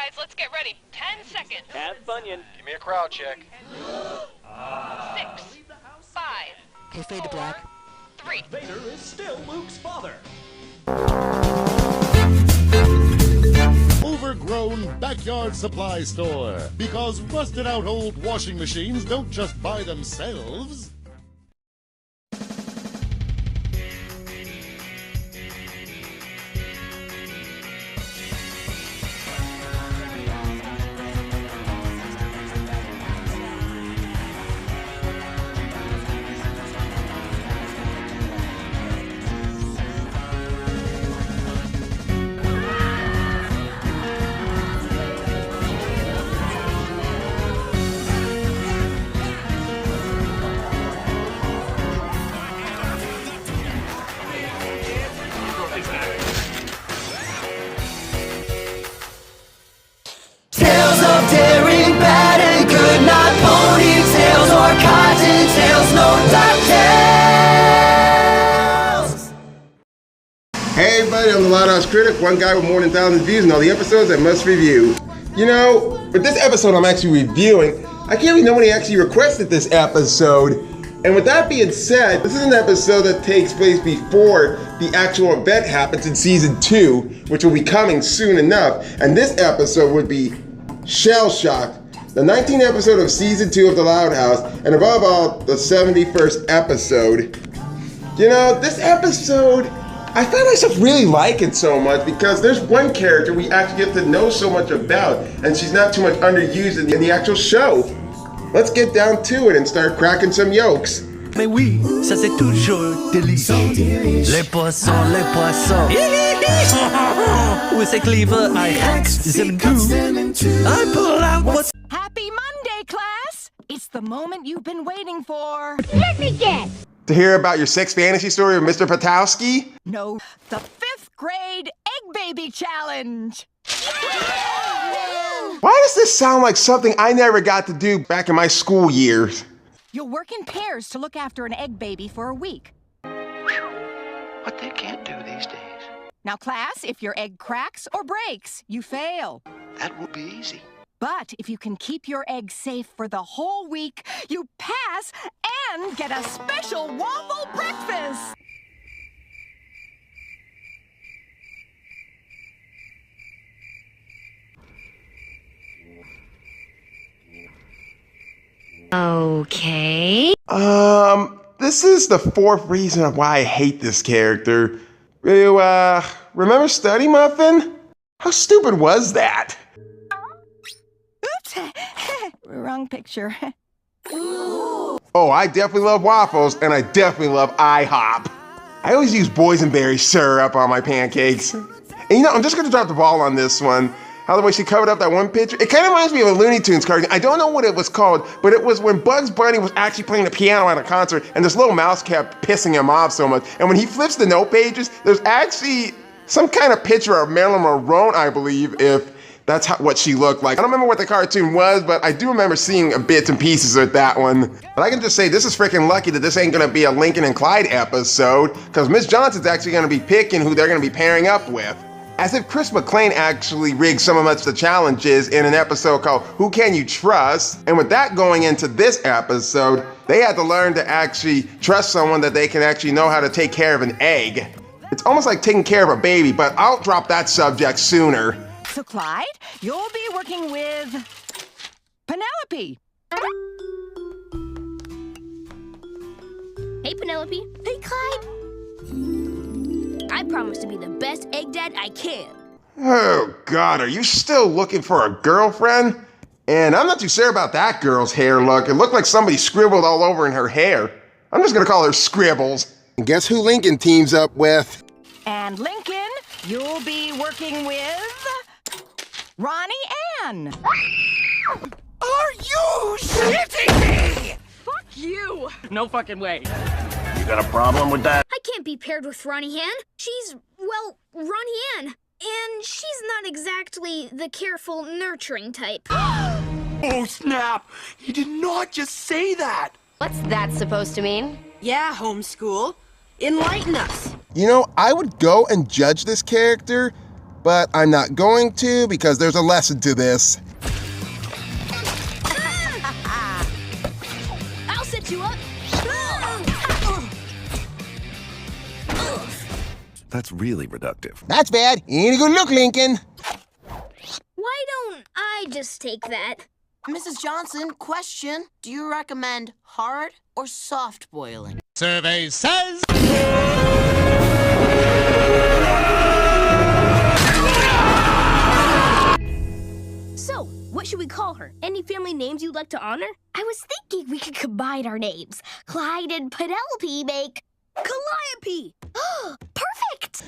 Guys, let's get ready. 10 seconds. Have Bunyan. Give me a crowd check. 6, 5, Okay, fade to black. 3. Vader is still Luke's father. Overgrown backyard supply store. Because rusted out old washing machines don't just buy themselves. Tales of daring, bad and good, not ponytails or cottontails, no ducktails. Hey everybody, I'm the Loud Critic, one guy with more than 1,000 views and all the episodes I must review. You know, with this episode I'm actually reviewing, I can't believe nobody actually requested this episode. And with that being said, this is an episode that takes place before the actual event happens in season 2, which will be coming soon enough. And this episode would be Shell Shock, the 19th episode of season 2 of The Loud House, and above all, the 71st episode. You know, this episode, I found myself really liking so much because there's one character we actually get to know so much about, and she's not too much underused in the actual show. Let's get down to it and start cracking some yolks. Mais oui, ça c'est toujours délicieux. Les poissons, les poissons. With a cleaver, I hack them too. I pull out what's... Happy Monday, class! It's the moment you've been waiting for. Let me guess. To hear about your sex fantasy story of Mr. Patowski? No, the 5th grade Egg Baby Challenge. Why does this sound like something I never got to do back in my school years? You'll work in pairs to look after an egg baby for a week. What they can't do these days. Now, class, if your egg cracks or breaks, you fail. That would be easy. But if you can keep your egg safe for the whole week, you pass and get a special waffle breakfast. Okay. This is the 4th reason why I hate this character. You, remember Study Muffin? How stupid was that? Oops. Wrong picture. Oh, I definitely love waffles, and I definitely love IHOP. I always use boysenberry syrup on my pancakes. And you know, I'm just gonna drop the ball on this one. How the way she covered up that one picture, it kind of reminds me of a Looney Tunes cartoon. I don't know what it was called, but it was when Bugs Bunny was actually playing the piano at a concert, and this little mouse kept pissing him off so much. And when he flips the note pages, there's actually some kind of picture of Marilyn Monroe, I believe, if that's what she looked like. I don't remember what the cartoon was, but I do remember seeing bits and pieces of that one. But I can just say this is freaking lucky that this ain't gonna be a Lincoln and Clyde episode, because Miss Johnson's actually gonna be picking who they're gonna be pairing up with. As if Chris McClain actually rigged some of the challenges in an episode called Who Can You Trust? And with that going into this episode, they had to learn to actually trust someone that they can actually know how to take care of an egg. It's almost like taking care of a baby, but I'll drop that subject sooner. So, Clyde, you'll be working with Penelope. Hey, Penelope. Hey, Clyde. I promise to be the best egg dad I can. Oh God, are you still looking for a girlfriend? And I'm not too sure about that girl's hair look. It looked like somebody scribbled all over in her hair. I'm just gonna call her Scribbles. And guess who Lincoln teams up with? And Lincoln, you'll be working with Ronnie Anne. Are you shitting me? Fuck you! No fucking way. You got a problem with that? I can't be paired with Ronnie Anne. She's, well, Ronnie Anne. And she's not exactly the careful, nurturing type. Oh, snap! He did not just say that! What's that supposed to mean? Yeah, homeschool. Enlighten us. You know, I would go and judge this character, but I'm not going to because there's a lesson to this. I'll set you up. That's really reductive. That's bad. Ain't a good look, Lincoln. Why don't I just take that? Mrs. Johnson, question. Do you recommend hard or soft boiling? Survey says... So, what should we call her? Any family names you'd like to honor? I was thinking we could combine our names. Clyde and Penelope make... Calliope! Perfect!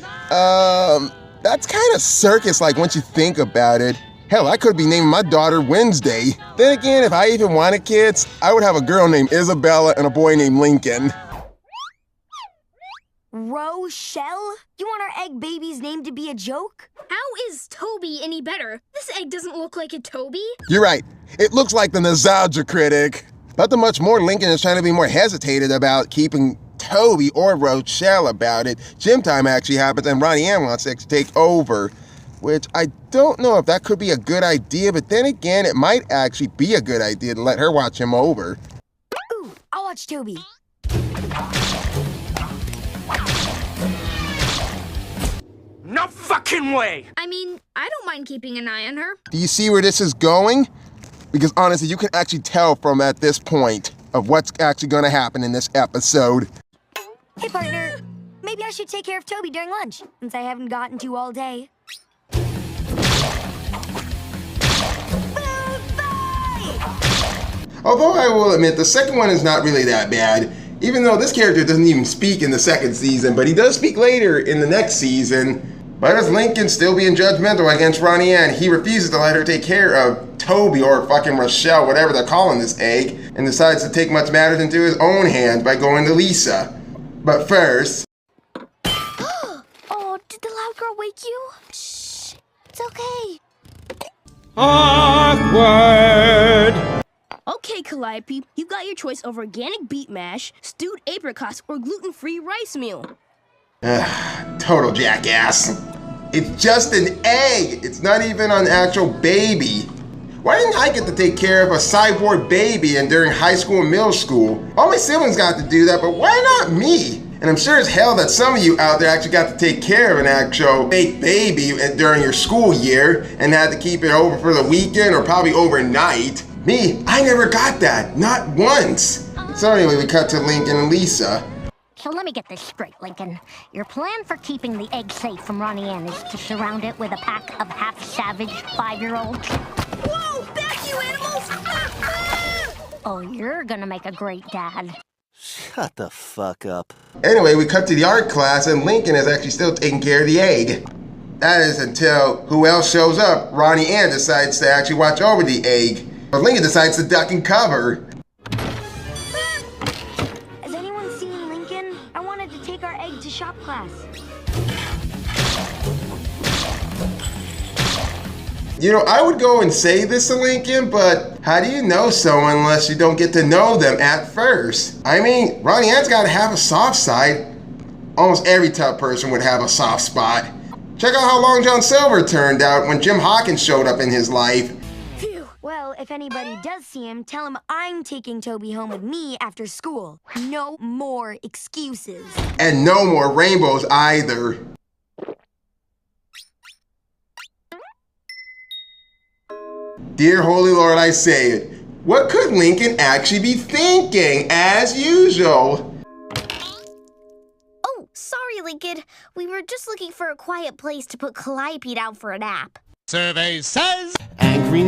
That's kind of circus-like once you think about it. Hell, I could be naming my daughter Wednesday. Then again, if I even wanted kids, I would have a girl named Isabella and a boy named Lincoln. Rochelle? You want our egg baby's name to be a joke? How is Toby any better? This egg doesn't look like a Toby. You're right. It looks like the nostalgia critic. But the much more Lincoln is trying to be more hesitated about keeping Toby or Rochelle about it. Gym time actually happens and Ronnie Anne wants to take over. Which I don't know if that could be a good idea, but then again, it might actually be a good idea to let her watch him over. Ooh, I'll watch Toby. No fucking way! I mean, I don't mind keeping an eye on her. Do you see where this is going? Because honestly, you can actually tell from at this point of what's actually going to happen in this episode. Hey, partner. Maybe I should take care of Toby during lunch, since I haven't gotten to all day. Although I will admit, the second one is not really that bad. Even though this character doesn't even speak in the second season, but he does speak later in the next season. Why does Lincoln still being judgmental against Ronnie Anne? He refuses to let her take care of Toby or fucking Rochelle, whatever they're calling this egg, and decides to take much matters into his own hands by going to Lisa. But first... Oh, did the loud girl wake you? Shh, it's okay. Awkward! Okay, Calliope, you got your choice of organic beet mash, stewed apricots, or gluten-free rice meal. Total jackass. It's just an egg. It's not even an actual baby. Why didn't I get to take care of a cyborg baby and during high school and middle school? All my siblings got to do that, but why not me? And I'm sure as hell that some of you out there actually got to take care of an actual fake baby during your school year and had to keep it over for the weekend or probably overnight. Me, I never got that, not once. So anyway, we cut to Lincoln and Lisa. So let me get this straight, Lincoln. Your plan for keeping the egg safe from Ronnie Anne is to surround it with a pack of half-savage 5-year-olds? Whoa, back you animals! Oh, you're gonna make a great dad. Shut the fuck up. Anyway, we cut to the art class and Lincoln is actually still taking care of the egg. That is until who else shows up? Ronnie Anne decides to actually watch over the egg. But Lincoln decides to duck and cover. Has anyone seen Lincoln? I wanted to take our egg to shop class. You know, I would go and say this to Lincoln, but how do you know someone unless you don't get to know them at first? I mean, Ronnie Anne's got to have a soft side. Almost every tough person would have a soft spot. Check out how Long John Silver turned out when Jim Hawkins showed up in his life. Phew. Well, if anybody does see him, tell him I'm taking Toby home with me after school. No more excuses. And no more rainbows either. Dear Holy Lord, I say it. What could Lincoln actually be thinking, as usual? Oh, sorry, Lincoln. We were just looking for a quiet place to put Calliope down for a nap. Survey says... Angry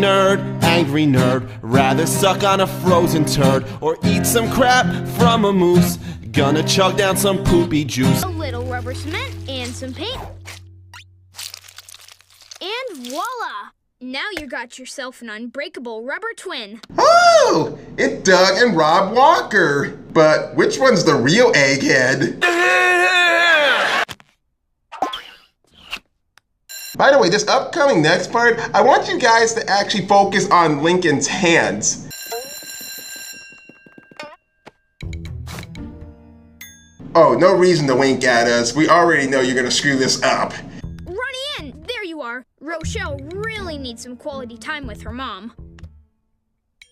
nerd, rather suck on a frozen turd or eat some crap from a moose. Gonna chug down some poopy juice. A little rubber cement and some paint. And voila! Now you got yourself an unbreakable rubber twin. Oh, it's Doug and Rob Walker. But which one's the real egghead? By the way, this upcoming next part, I want you guys to actually focus on Lincoln's hands. Oh, no reason to wink at us. We already know you're gonna screw this up. Ronnie Anne, there you are. Rochelle really needs some quality time with her mom.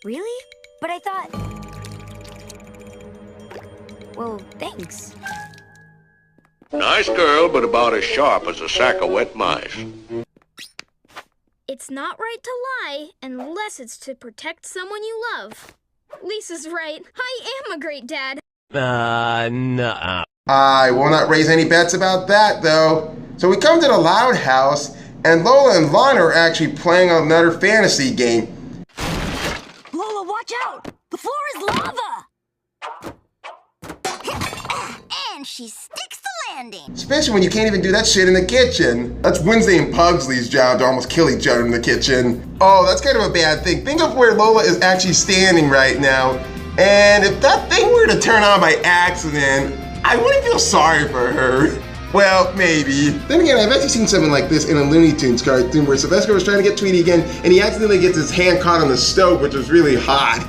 Really? But I thought... Well, thanks. Nice girl, but about as sharp as a sack of wet mice. It's not right to lie unless it's to protect someone you love. Lisa's right. I am a great dad. Nuh-uh. I will not raise any bets about that, though. So we come to the Loud House, and Lola and Lana are actually playing another fantasy game. Lola, watch out! The floor is lava! And she sticks the landing. Especially when you can't even do that shit in the kitchen. That's Wednesday and Pugsley's job to almost kill each other in the kitchen. Oh, that's kind of a bad thing. Think of where Lola is actually standing right now. And if that thing were to turn on by accident, I wouldn't feel sorry for her. Well, maybe. Then again, I've actually seen something like this in a Looney Tunes cartoon where Sylvester was trying to get Tweety again, and he accidentally gets his hand caught on the stove, which was really hot.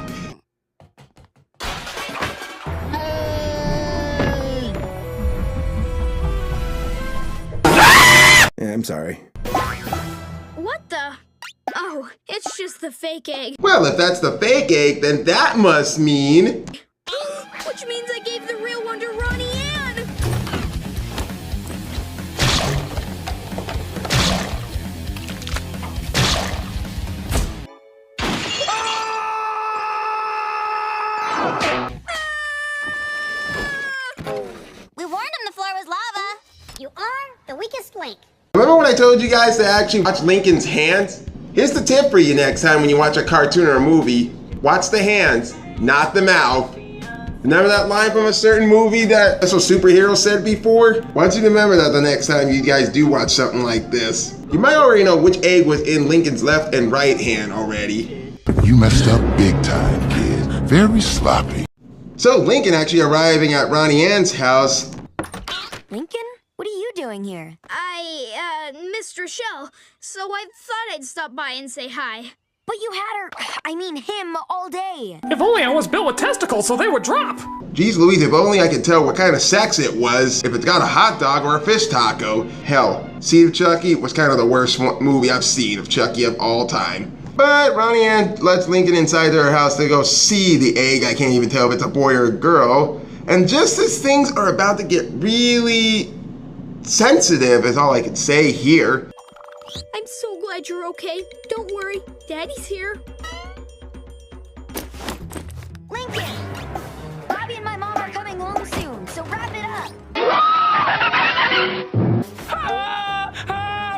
Yeah, I'm sorry. What the? Oh, it's just the fake egg. Well, if that's the fake egg, then that must mean... Which means I gave the real one to Ronnie Anne. We warned him the floor was lava. You are the weakest link. Remember when I told you guys to actually watch Lincoln's hands? Here's the tip for you next time when you watch a cartoon or a movie. Watch the hands, not the mouth. Remember that line from a certain movie that a superhero said before? I want you to remember that the next time you guys do watch something like this. You might already know which egg was in Lincoln's left and right hand already. But you messed up big time, kid. Very sloppy. So Lincoln actually arriving at Ronnie Anne's house. Lincoln? What are you doing here? I missed Rochelle, so I thought I'd stop by and say hi. But you had her, I mean him, all day. If only I was built with testicles so they would drop. Geez Louise, if only I could tell what kind of sex it was, if it's got a hot dog or a fish taco. Hell, Seed of Chucky was kind of the worst movie I've seen of Chucky of all time. But Ronnie Anne lets Lincoln inside their house to go see the egg. I can't even tell if it's a boy or a girl. And just as things are about to get really sensitive, is all I can say here. I'm so glad you're okay. Don't worry, Daddy's here. Lincoln! Bobby and my mom are coming home soon, so wrap it up.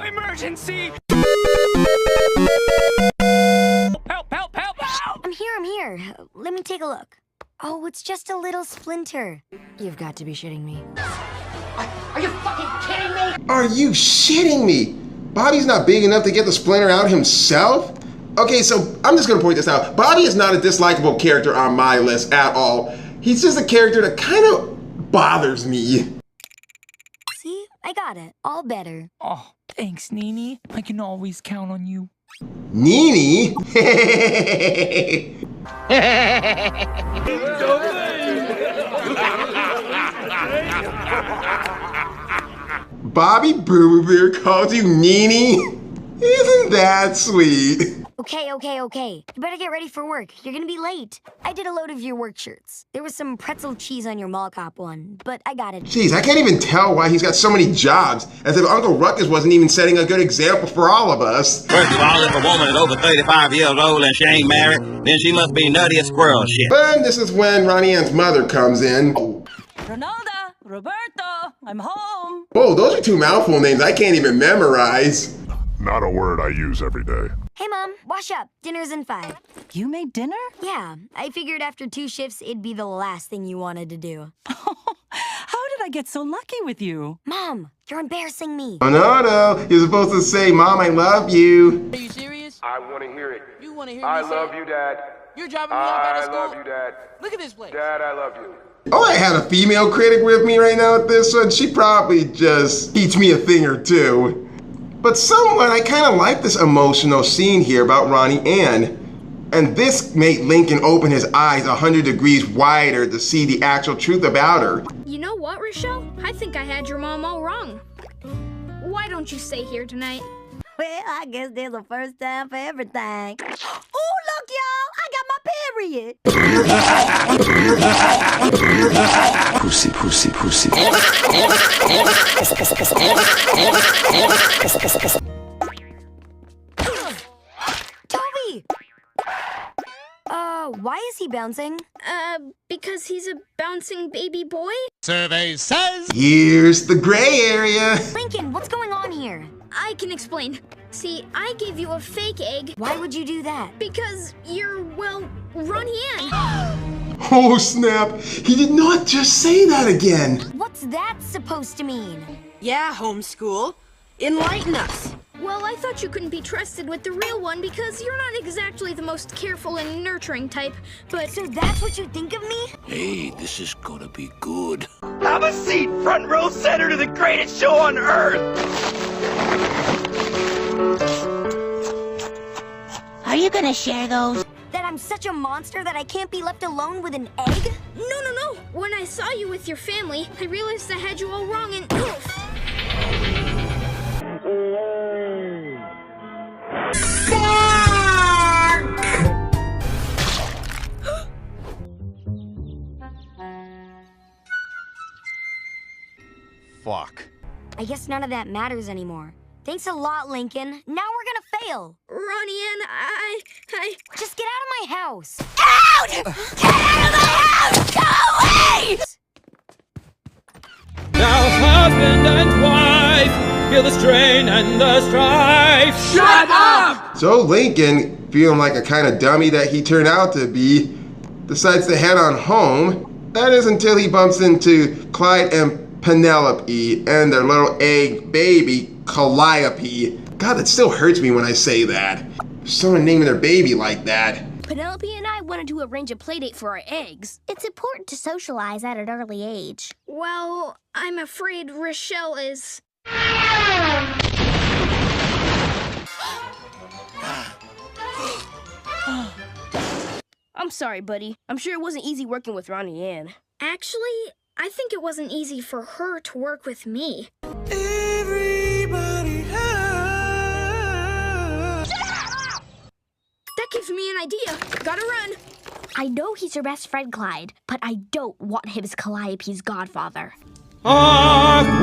Emergency! Help, help, help, help! I'm here. Let me take a look. Oh, it's just a little splinter. You've got to be shitting me. Are you fucking kidding me? Are you shitting me? Bobby's not big enough to get the splinter out himself? Okay, so I'm just gonna point this out. Bobby is not a dislikable character on my list at all. He's just a character that kind of bothers me. See? I got it. All better. Oh, thanks, Nene. I can always count on you. Nene? Bobby Boo Bear calls you Nene? Isn't that sweet? Okay. You better get ready for work. You're gonna be late. I did a load of your work shirts. There was some pretzel cheese on your mall cop one, but I got it. Jeez, I can't even tell why he's got so many jobs, as if Uncle Ruckus wasn't even setting a good example for all of us. First of all, if a woman is over 35 years old and she ain't married, then she must be nutty as squirrel shit. But this is when Ronnie Anne's mother comes in. Ronaldo, Roberto, I'm home. Whoa, those are two mouthful names I can't even memorize. Not a word I use every day. Hey, Mom, wash up. Dinner's in 5. You made dinner? Yeah, I figured after 2 shifts, it'd be the last thing you wanted to do. How did I get so lucky with you? Mom, you're embarrassing me. Oh, no. You're supposed to say, Mom, I love you. Are you serious? I want to hear it. You want to hear me I say love it? you, Dad. You're driving me off out of school? I love you, Dad. Look at this place. Dad, I love you. Oh, I had a female critic with me right now at this one. She probably just teach me a thing or two. But somewhat, I kind of like this emotional scene here about Ronnie Anne. And this made Lincoln open his eyes 100 degrees wider to see the actual truth about her. You know what, Rochelle? I think I had your mom all wrong. Why don't you stay here tonight? Well, I guess there's a first time for everything. Oh, look, y'all! I got my period! Pussy, pussy, pussy. Toby! Why is he bouncing? Because he's a bouncing baby boy? Survey says... Here's the gray area. Lincoln, what's going on here? I can explain. See, I gave you a fake egg. Why would you do that? Because you're, well, Ronnie Anne. Oh, snap. He did not just say that again. What's that supposed to mean? Yeah, homeschool. Enlighten us. Well, I thought you couldn't be trusted with the real one because you're not exactly the most careful and nurturing type, but... So that's what you think of me? Hey, this is gonna be good. Have a seat, front row center to the greatest show on earth! Are you gonna share those? That I'm such a monster that I can't be left alone with an egg? No. When I saw you with your family, I realized I had you all wrong and... Fuck. I guess none of that matters anymore. Thanks a lot, Lincoln. Now we're gonna fail. Ronnie Anne, I... Just get out of my house. Out! Get out of the house! Go away! Now husband and wife feel the strain and the strife. Shut up! So Lincoln, feeling like a kind of dummy that he turned out to be, decides to head on home. That is until he bumps into Clyde and Penelope and their little egg baby, Calliope. God, that still hurts me when I say that. Someone naming their baby like that. Penelope and I wanted to arrange a playdate for our eggs. It's important to socialize at an early age. Well, I'm afraid Rochelle is... I'm sorry, buddy. I'm sure it wasn't easy working with Ronnie Anne. Actually, I think it wasn't easy for her to work with me. Everybody hurts. That gives me an idea. Gotta run. I know he's your best friend, Clyde, but I don't want him as Calliope's godfather. Awkward.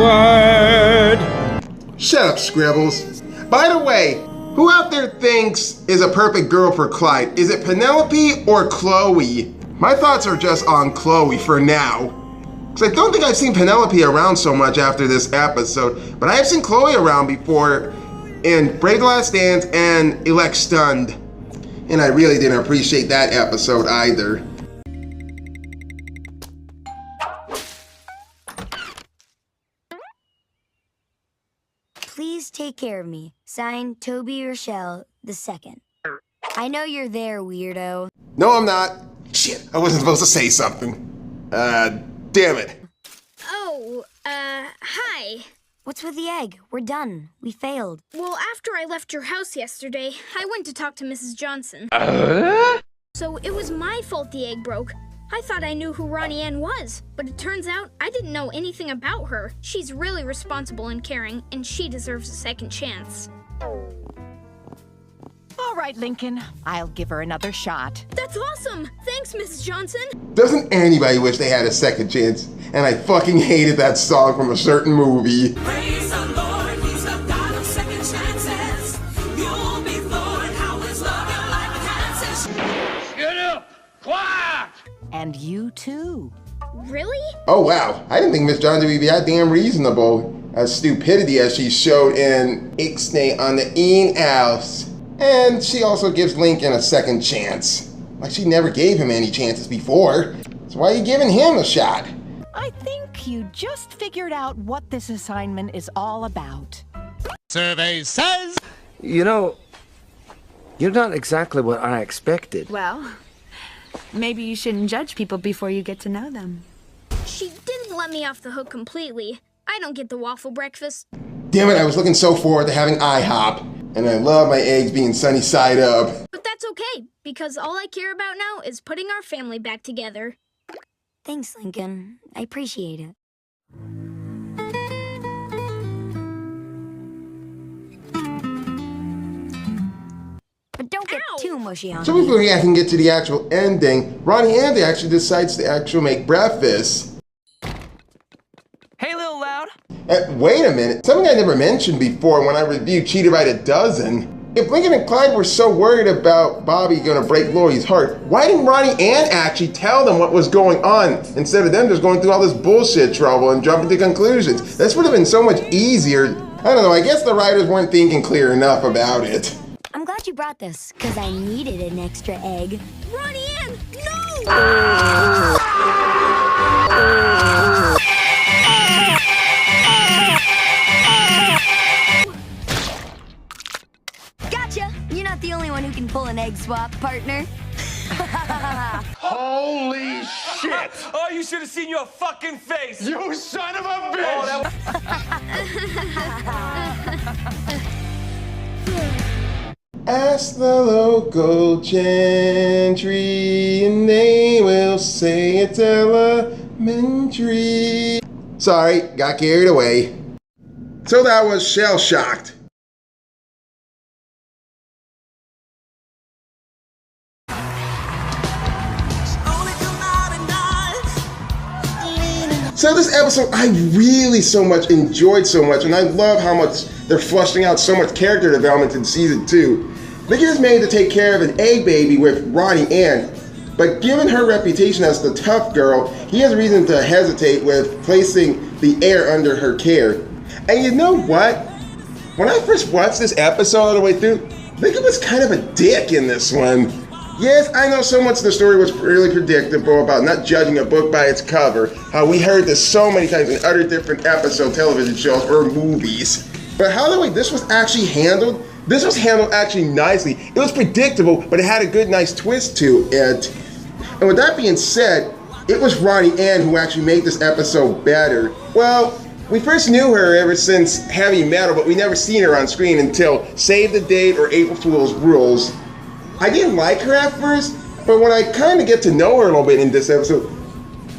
Shut up, Scribbles. By the way, who out there thinks is a perfect girl for Clyde? Is it Penelope or Chloe? My thoughts are just on Chloe for now. Because I don't think I've seen Penelope around so much after this episode, but I have seen Chloe around before in Brave the Last Dance and Elect Stunned. And I really didn't appreciate that episode either. Please take care of me. Signed, Toby Rochelle II. I know you're there, weirdo. No, I'm not. Shit, I wasn't supposed to say something. Damn it. Oh, hi. What's with the egg? We're done. We failed. Well, after I left your house yesterday, I went to talk to Mrs. Johnson. So it was my fault the egg broke. I thought I knew who Ronnie Anne was, but it turns out I didn't know anything about her. She's really responsible and caring, and she deserves a second chance. All right, Lincoln. I'll give her another shot. That's awesome! Thanks, Mrs. Johnson! Doesn't anybody wish they had a second chance? And I fucking hated that song from a certain movie. Praise the Lord, he's the God of second chances. You'll be floored how his love your life enhances. Get up! Quiet! And you too. Really? Oh wow, I didn't think Miss Johnson would be that damn reasonable. As stupidity as she showed in Ixnay on the Een House. And she also gives Lincoln a second chance. Like she never gave him any chances before. So why are you giving him a shot? I think you just figured out what this assignment is all about. Survey says... You know, you're not exactly what I expected. Well, maybe you shouldn't judge people before you get to know them. She didn't let me off the hook completely. I don't get the waffle breakfast. Damn it, I was looking so forward to having IHOP. And I love my eggs being sunny side up. But that's okay, because all I care about now is putting our family back together. Thanks, Lincoln. I appreciate it. don't get too mushy on So me. before I can get to the actual ending, Ronnie Anne actually decides to actually make breakfast. Hey, Little Loud. Wait a minute, something I never mentioned before when I reviewed Cheated by the Dozen. If Lincoln and Clyde were so worried about Bobby gonna break Lori's heart, why didn't Ronnie Anne actually tell them what was going on instead of them just going through all this bullshit trouble and jumping to conclusions? This would have been so much easier. I don't know, I guess the writers weren't thinking clear enough about it. I'm glad you brought this, because I needed an extra egg. Ronnie Anne, no! Gotcha! You're not the only one who can pull an egg swap, partner. Holy shit! Oh, you should have seen your fucking face! You son of a bitch! Ask the local gentry and they will say it's elementary. Sorry, got carried away. So that was Shell Shocked. So this episode I really enjoyed so much, and I love how much they're fleshing out so much character development in season 2. Lincoln is made to take care of an egg baby with Ronnie Anne, but given her reputation as the tough girl, he has reason to hesitate with placing the heir under her care. And you know what? When I first watched this episode all the way through, Lincoln was kind of a dick in this one. Yes, I know so much of the story was really predictable about not judging a book by its cover, how we heard this so many times in other different episode television shows or movies. But how the way this was actually handled, this was handled actually nicely. It was predictable, but it had a good, nice twist to it. And with that being said, it was Ronnie Anne who actually made this episode better. Well, we first knew her ever since Heavy Metal, but we never seen her on screen until Save the Date or April Fool's Rules. I didn't like her at first, but when I kind of get to know her a little bit in this episode,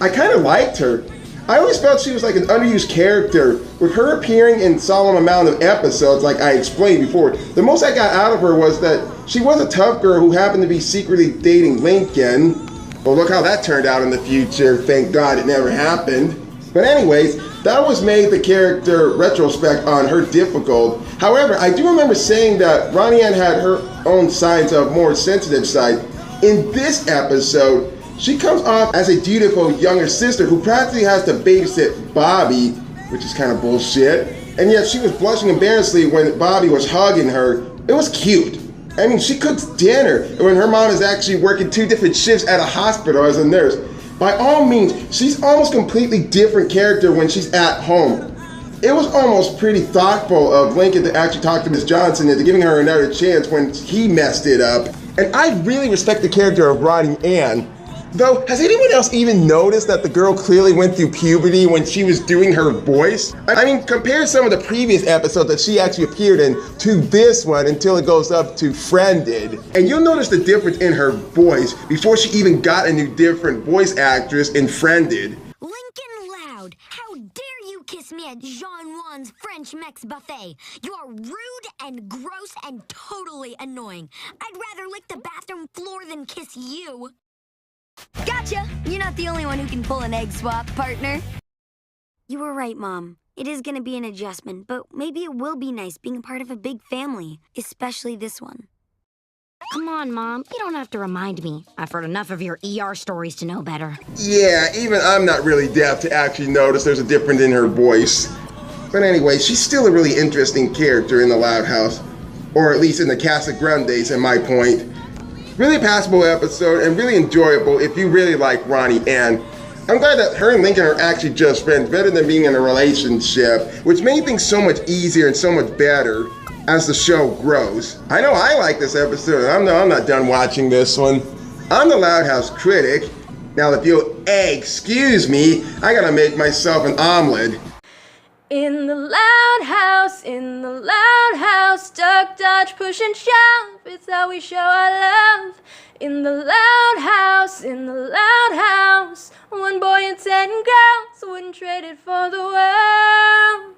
I kind of liked her. I always felt she was like an underused character, with her appearing in solemn amount of episodes like I explained before. The most I got out of her was that she was a tough girl who happened to be secretly dating Lincoln. Well, look how that turned out in the future. Thank God it never happened. But anyways, that was made the character retrospect on her difficult. However, I do remember saying that Ronnie Anne had her own signs of more sensitive side. In this episode, she comes off as a dutiful younger sister who practically has to babysit Bobby, which is kind of bullshit. And yet she was blushing embarrassingly when Bobby was hugging her. It was cute. I mean, she cooks dinner when her mom is actually working 2 different shifts at a hospital as a nurse. By all means, she's almost completely different character when she's at home. It was almost pretty thoughtful of Lincoln to actually talk to Miss Johnson into giving her another chance when he messed it up. And I really respect the character of Ronnie Anne. Though, has anyone else even noticed that the girl clearly went through puberty when she was doing her voice? I mean, compare some of the previous episodes that she actually appeared in to this one until it goes up to Friended. And you'll notice the difference in her voice before she even got a new different voice actress in Friended. Lincoln Loud, how dare you kiss me at Jean Juan's French Mex buffet? You are rude and gross and totally annoying. I'd rather lick the bathroom floor than kiss you. Gotcha! You're not the only one who can pull an egg swap, partner. You were right, Mom. It is gonna be an adjustment, but maybe it will be nice being a part of a big family, especially this one. Come on, Mom. You don't have to remind me. I've heard enough of your ER stories to know better. Yeah, even I'm not really deaf to actually notice there's a difference in her voice. But anyway, she's still a really interesting character in the Loud House. Or at least in the Casa Grandes, in my point. Really passable episode and really enjoyable if you really like Ronnie Anne. I'm glad that her and Lincoln are actually just friends, better than being in a relationship, which made things so much easier and so much better as the show grows. I know I like this episode, and I'm not done watching this one. I'm the Loud House Critic. Now if you'll excuse me, I gotta make myself an omelet. In the loud house, duck, dodge, push and shove, it's how we show our love. In the loud house, one boy and 10 girls wouldn't trade it for the world.